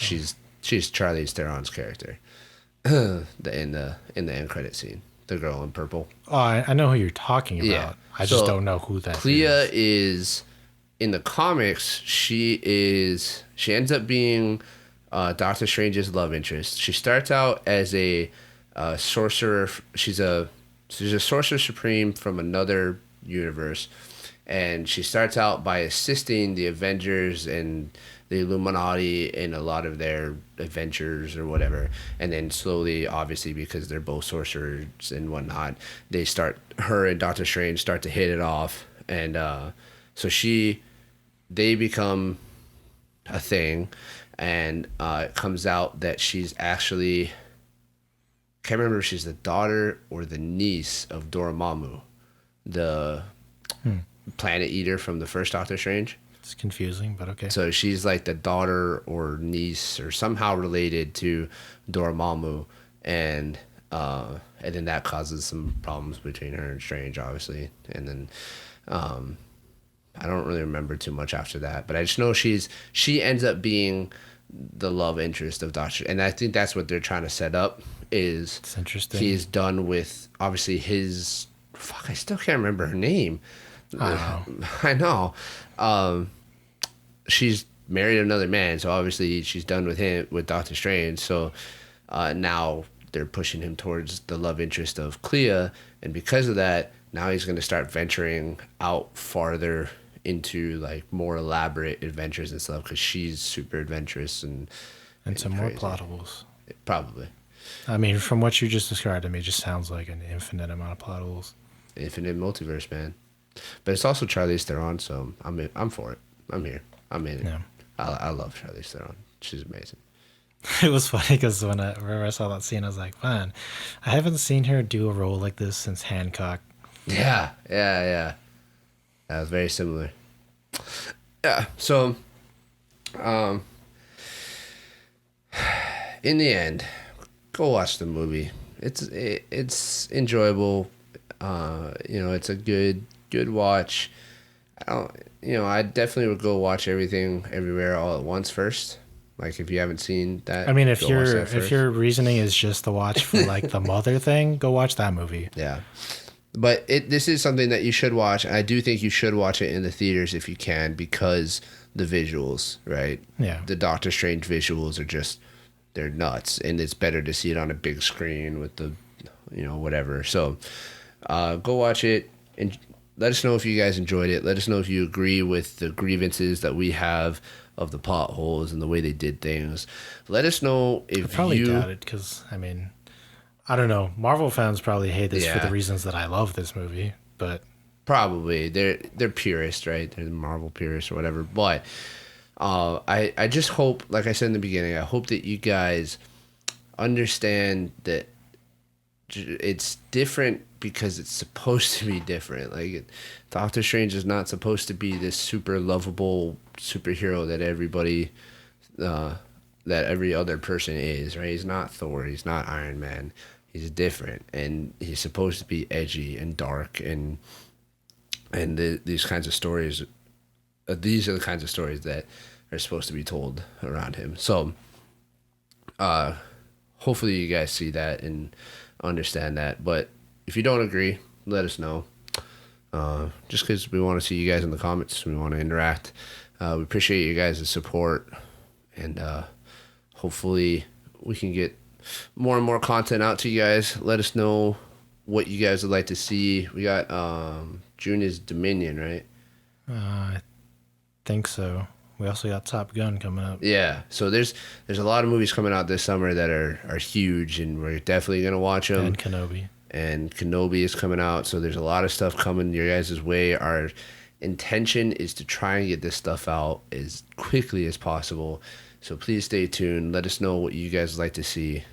She's Charlize Theron's character in the end credit scene. The girl in purple. Oh, I know who you're talking about. Yeah. I just don't know who that Clea is. In the comics, she ends up being Doctor Strange's love interest. She starts out as a sorcerer. She's a sorcerer supreme from another universe, and she starts out by assisting the Avengers and the Illuminati in a lot of their adventures or whatever. And then slowly, obviously, because they're both sorcerers and whatnot, her and Doctor Strange start to hit it off. And so they become a thing. And it comes out that she's actually, can't remember if she's the daughter or the niece of Dormammu, the planet eater from the first Doctor Strange. It's confusing, but okay. So she's like the daughter or niece or somehow related to Dormammu, and then that causes some problems between her and Strange, obviously. And then I don't really remember too much after that, but I just know she ends up being the love interest of Doctor, and I think that's what they're trying to set up. It's interesting. He's done with obviously I still can't remember her name. I know. She's married another man, so obviously she's done with Doctor Strange. So now they're pushing him towards the love interest of Clea, and because of that, now he's going to start venturing out farther into like more elaborate adventures and stuff, because she's super adventurous and some more plot holes. Probably. I mean, from what you just described to me, it just sounds like an infinite amount of plot holes. Infinite multiverse, man. But it's also Charlize Theron, so I'm for it. I'm here. I'm in it. Yeah. I love Charlize Theron. She's amazing. It was funny because whenever I saw that scene, I was like, man, I haven't seen her do a role like this since Hancock. Yeah. That was very similar. Yeah. So, in the end, go watch the movie. It's enjoyable. It's a good watch. I definitely would go watch Everything Everywhere All at Once first. Like, if you haven't seen that, I mean, if your reasoning is just to watch for like the mother thing, go watch that movie. Yeah, but this is something that you should watch. I do think you should watch it in the theaters if you can, because the visuals, right? Yeah, the Doctor Strange visuals are they're nuts, and it's better to see it on a big screen with the, whatever. So, go watch it and let us know if you guys enjoyed it. Let us know if you agree with the grievances that we have of the plot holes and the way they did things. Let us know if I probably doubt it, because, I mean, I don't know. Marvel fans probably hate this for the reasons that I love this movie, but... Probably. They're purists, right? They're the Marvel purists or whatever. But I just hope, like I said in the beginning, I hope that you guys understand that it's different because it's supposed to be different. Like, Doctor Strange is not supposed to be this super lovable superhero that everybody, that every other person is, right? He's not Thor. He's not Iron Man. He's different, and he's supposed to be edgy and dark, and these kinds of stories. These are the kinds of stories that are supposed to be told around him. So, hopefully, you guys see that and understand that. But if you don't agree, let us know. Just because we want to see you guys in the comments, we want to interact. We appreciate you guys' support, and hopefully we can get more and more content out to you guys. Let us know what you guys would like to see. We got June is Dominion, right? I think so. We also got Top Gun coming up. Yeah, so there's a lot of movies coming out this summer that are huge, and we're definitely gonna watch them. And Kenobi. And Kenobi is coming out, so there's a lot of stuff coming your guys' way. Our intention is to try and get this stuff out as quickly as possible. So please stay tuned. Let us know what you guys would like to see,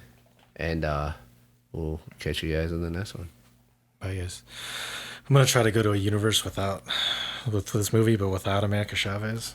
and we'll catch you guys on the next one. Bye, guys. I'm gonna try to go to a universe with this movie, but without America Chavez.